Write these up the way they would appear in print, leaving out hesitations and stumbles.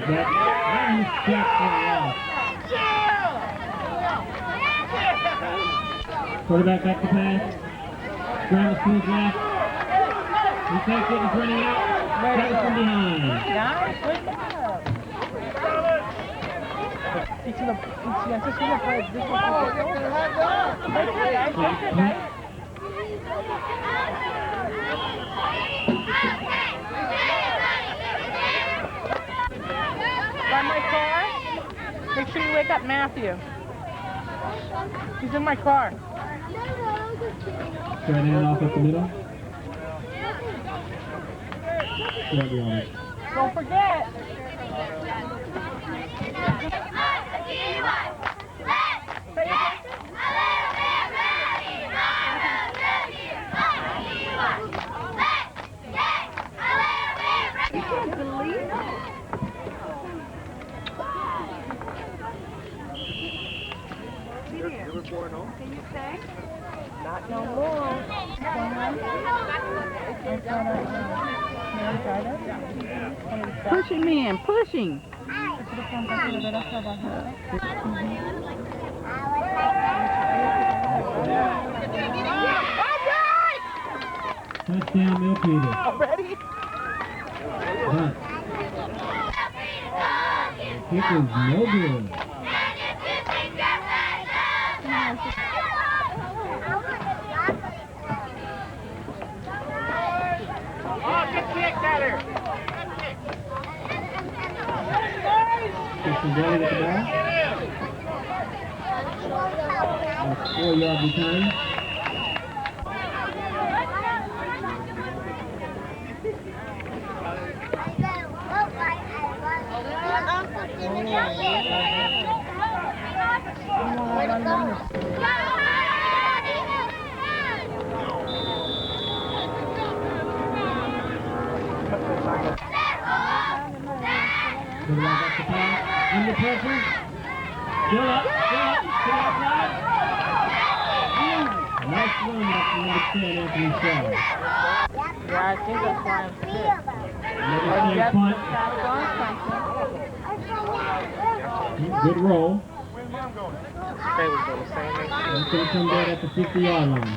Quarterback back. And he's sacked for a loss. Quarterback back to pass. Scramble to his left. He takes it, he's running out. Tackle from behind. Nice, good job. By my car? Make sure you wake up Matthew. He's in my car. Straight hand off at the middle. Don't forget. Can you stay? Not no more. Pushing me in, pushing. Touchdown, milpitas. Already? But the kick is no good. Christian Daly with the ball. That's 4-yard return. Quarterback back to pass. Under pressure. Still up. To the outside. Nice run up to number 10, Anthony Shaw. Yeah, I think that's why I'm sick. Another punt. Good roll. It's going to come down at the 50-yard line.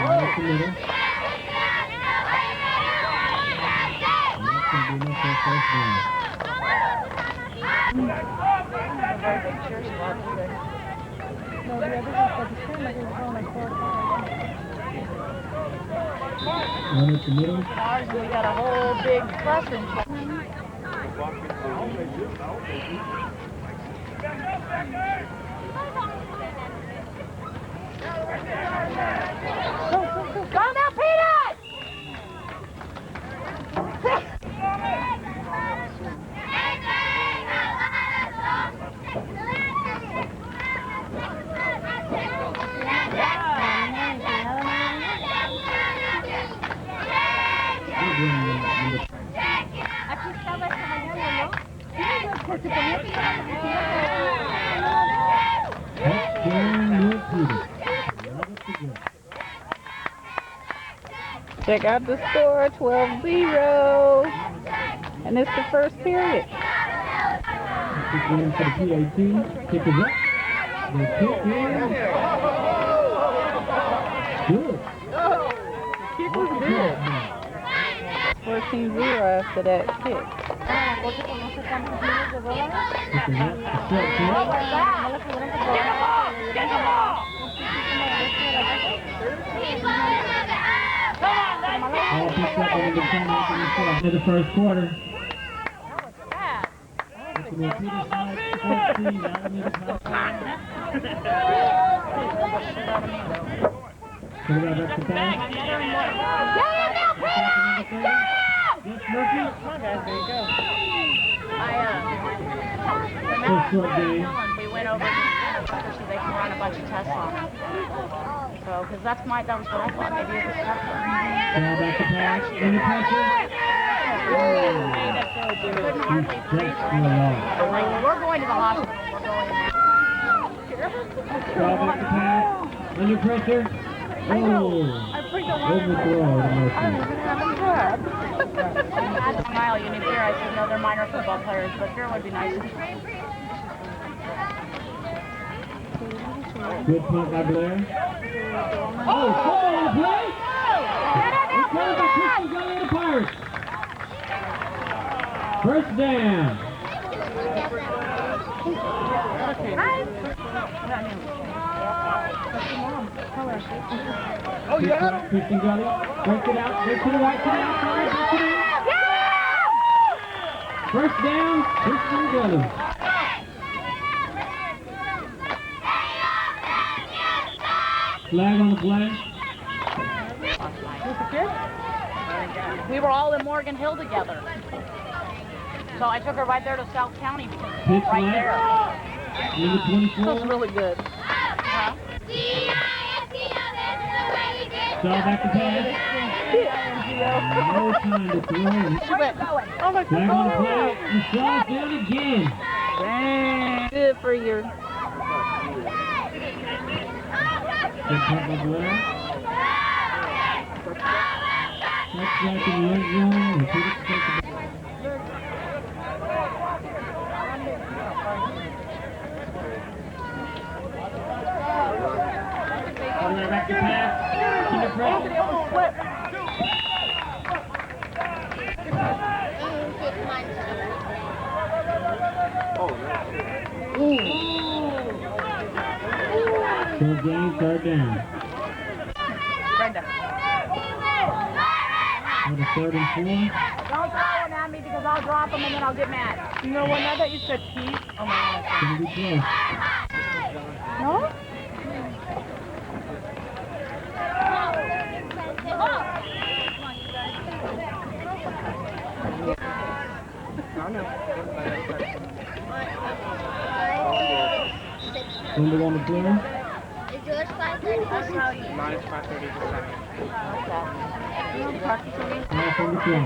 That's the middle. That's going to be enough for a first down. Run at the middle. We got a whole big lesson. Go now, Peanut! Aquí estaba esta mañana, ¿no? Check out the score, 12-0. And it's the first period. Kick in for the PAT. Kick is up. The kick is good. Kick was good. 14-0 after that kick. Kicking up. The short kick. All picked up over the time after the first quarter. It's the Milpitas side 14, Alameda side 5. Put it out back to pass. Yes, Murphy. Come on, guys, there you go. First short game. We went over so they can run a bunch of tests on it. So, because that was what I thought. Maybe it was tougher. Now back to pass. Any pressure? Couldn't hardly breathe. Like, we're going to the hospital. Draw back the pass. Under pressure. Oh. Overthrow. That's smile, you need beer. I said, no, they're minor football players, but beer would be nice. Good punt by Blair. Oh, football on the play. Returned by Christian Gully of the Pirates. First down. Oh, yeah? Christian Gully. Breaks it out. Breaks to the right, to the outside. Breaks it out. First down, Christian Gully. Flag on the play. We were all in Morgan Hill together. So I took her right there to South County because it's Pitch right left. there. Number 24. That's really good. Saw back the pass. No time to throw. She went, oh my Flag on the God. play. Michelle's down again. Dang. Good for your. Good punt by Blair. Touchback in the end zone. We could expect the Quarterback back to pass. Under pressure. Still game, third down. Brenda. With a 3rd and 4. Don't throw them at me because I'll drop them and then I'll get mad. You know what, now that you said Pete, oh my God. It's going to be close. No? Number on the play. Is yours 5:30? Mine is 5:30 to 7. Pass on the play.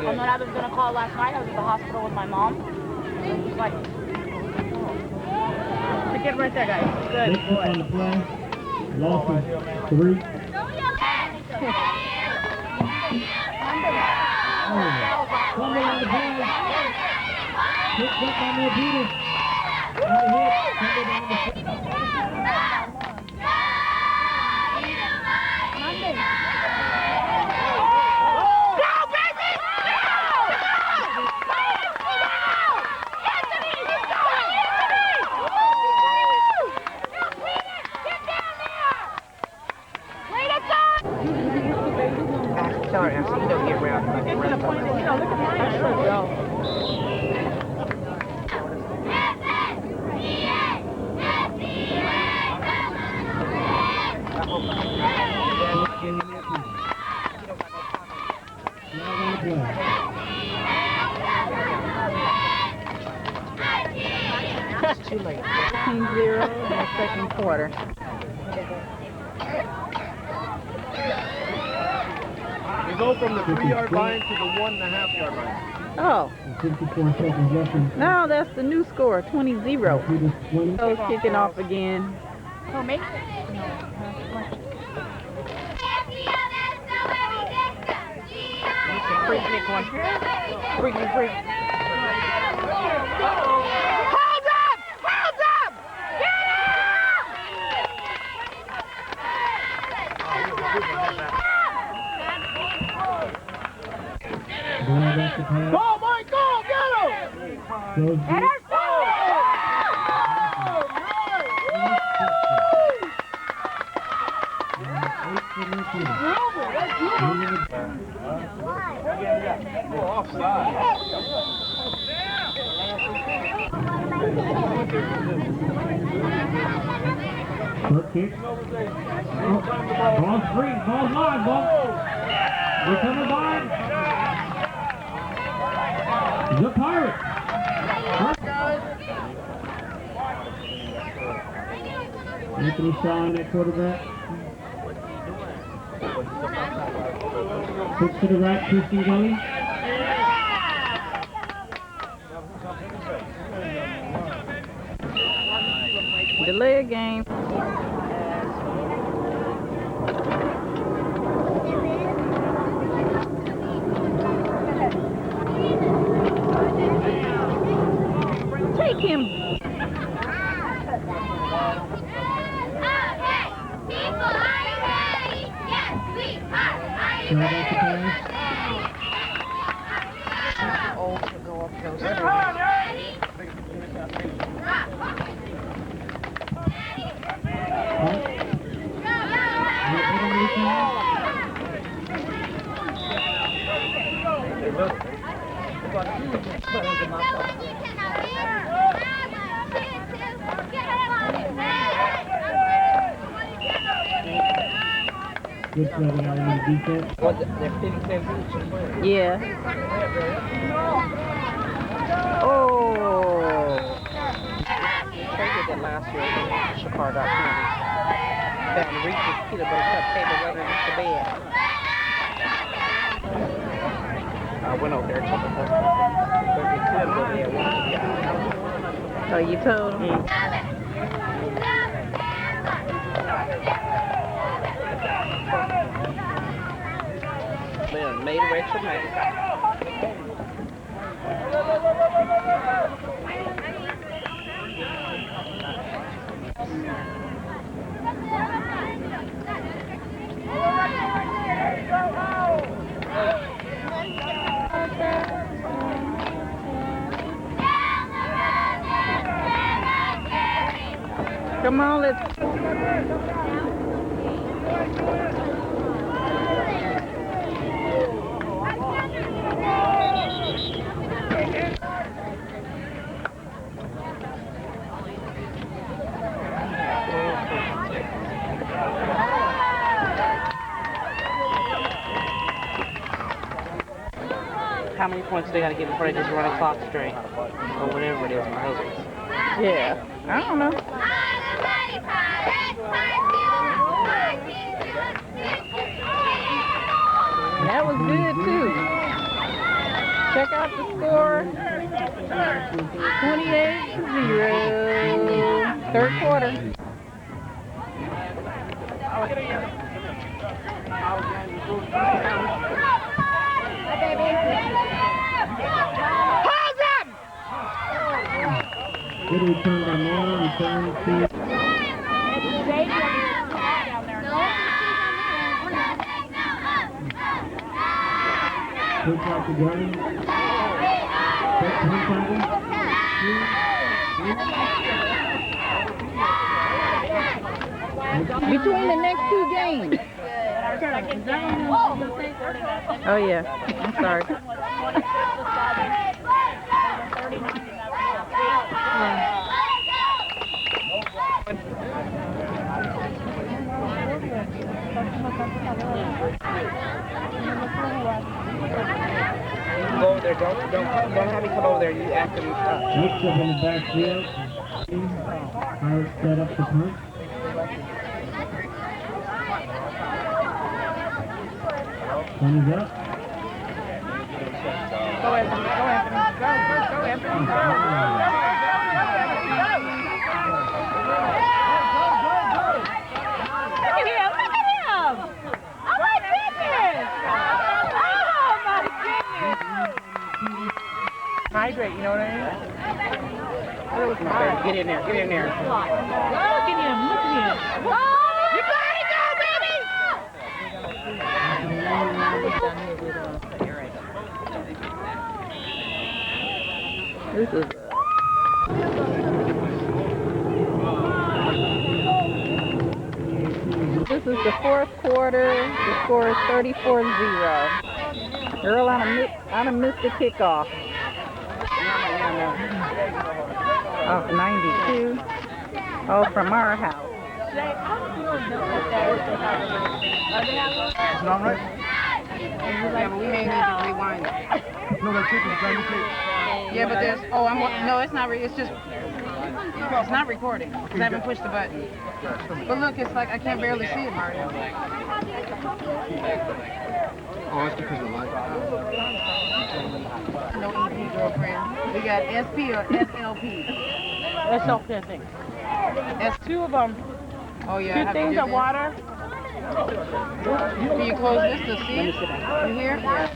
And then I was going to call last night. I was at the hospital with my mom. It was like, Get right there, guys. Good Sixth boy. on the play. Loss of 3. Fumble on the play. Picked up by milpitas. On the hit. Fumble down the field. Sorry, I see you don't get around. Look at mine. I should go. It's too late. 15-0 in the second quarter. We go from the 3-yard line to the 1.5-yard line. Oh, 54 seconds left in no, that's the new score, 20-0. milpitas 20. So it's kicking off again. for me? Freak Nick one. Freak me, freak. Hold up! Hold up! Blair back to pass. Go, Mike, go! Get him! Throws deep. Hook kick. Oh, ball's free. Ball's live. Ball. Recovered by the Pirates. Anthony Shaw, that quarterback. Pitch to the right, Christian Gully. Delay a game. Take him. Old to go up those stairs. Good play with our defense. Yeah. Oh. Traded it last year in Chicago County. Found Reese's peanut butter cup table underneath the bed. I went over there and took a photo. Oh, you told him? Man, made Rachel mad. Come on, let's. How many points do they got to get before they just run a clock straight? Or whatever it is, my husband's. Yeah. I don't know. That was good too. Check out the score. 28-0. Third quarter. Good return by Moore, return to... Push out the Garden. Between the next two games. Oh yeah. I'm sorry. Go over there, don't have me come over there. You ask them. Mix up in the backfield. Howard set up the punt. Punt is up. Go, Anthony. Go, Anthony. Go, Anthony. Go. Look at him. Look at him. Oh, my goodness. Oh, my goodness. Hydrate, you know what I mean? Get in there. Get in there. Look at him. Look at him. Oh, you gotta go, baby. This is the fourth quarter. The score is 34-0. Earl, I done missed the kickoff. Off 92. Oh, from our house. It's not right? Yeah, but we may need to rewind it. No, that chicken is trying to take. Yeah, but there's. Oh, no, it's not. It's just. It's not recording because I haven't pushed the button. But look, it's like I can't barely see it, Mario. Oh, that's because of the light. No EP, girlfriend. We got SP or SLP. SLP, I think. That's two of them. Oh yeah. Two things of water. Can you close this to see? You hear? Yeah.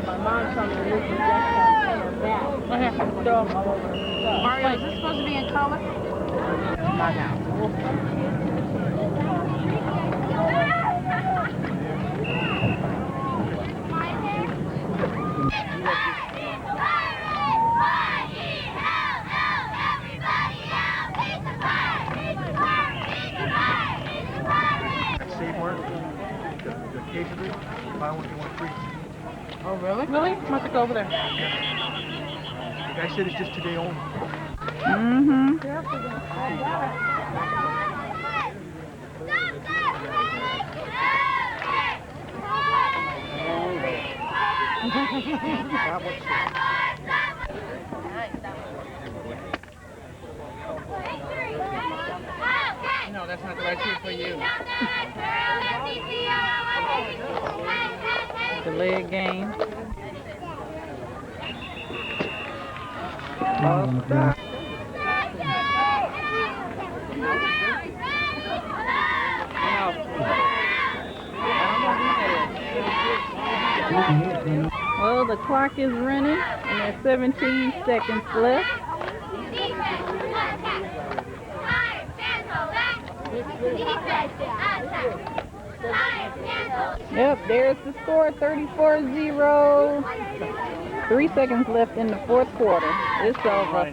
My mom told me to look at that. Mario, is this supposed to be in color? Not now. Save mark. The occasionally, buy one, get one free. Oh, really? Really? Must go over there. The guy said it's just today only. Mm-hmm. No, that's not the right shoe for you. The leg game. Well, the clock is running, and there's 17 seconds left. Yep, there's the score, 34-0. 3 seconds left in the fourth quarter. It's over.